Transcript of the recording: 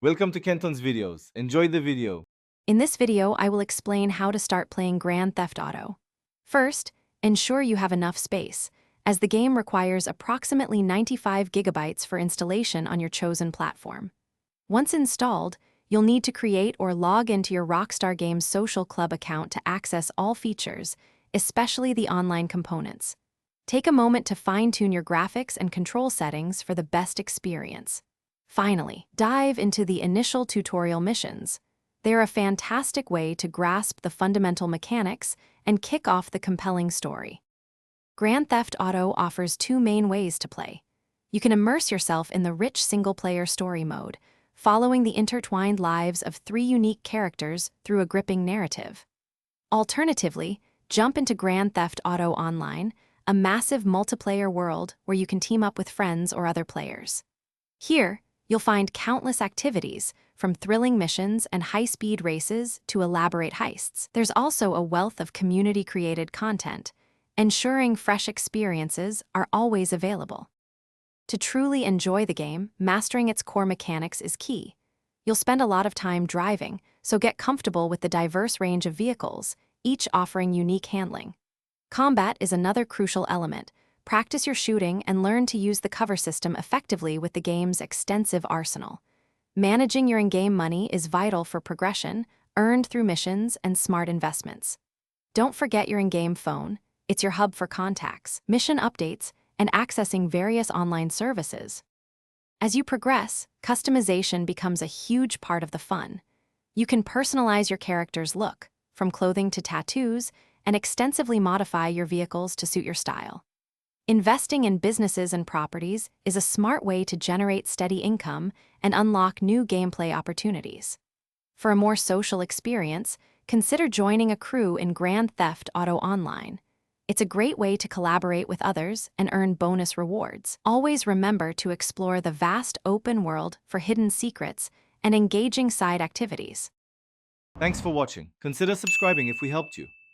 Welcome to Kenton's videos. Enjoy the video. In this video, I will explain how to start playing Grand Theft Auto. First, ensure you have enough space, as the game requires approximately 95 gigabytes for installation on your chosen platform. Once installed, you'll need to create or log into your Rockstar Games Social Club account to access all features, especially the online components. Take a moment to fine-tune your graphics and control settings for the best experience. Finally, dive into the initial tutorial missions. They're a fantastic way to grasp the fundamental mechanics and kick off the compelling story. Grand Theft Auto offers two main ways to play. You can immerse yourself in the rich single-player story mode, following the intertwined lives of three unique characters through a gripping narrative. Alternatively, jump into Grand Theft Auto Online, a massive multiplayer world where you can team up with friends or other players. Here, you'll find countless activities, from thrilling missions and high-speed races to elaborate heists. There's also a wealth of community-created content, ensuring fresh experiences are always available. To truly enjoy the game, mastering its core mechanics is key. You'll spend a lot of time driving, so get comfortable with the diverse range of vehicles, each offering unique handling. Combat is another crucial element. Practice your shooting and learn to use the cover system effectively with the game's extensive arsenal. Managing your in-game money is vital for progression, earned through missions and smart investments. Don't forget your in-game phone. It's your hub for contacts, mission updates, and accessing various online services. As you progress, customization becomes a huge part of the fun. You can personalize your character's look, from clothing to tattoos, and extensively modify your vehicles to suit your style. Investing in businesses and properties is a smart way to generate steady income and unlock new gameplay opportunities. For a more social experience, consider joining a crew in Grand Theft Auto Online. It's a great way to collaborate with others and earn bonus rewards. Always remember to explore the vast open world for hidden secrets and engaging side activities. Thanks for watching. Consider subscribing if we helped you.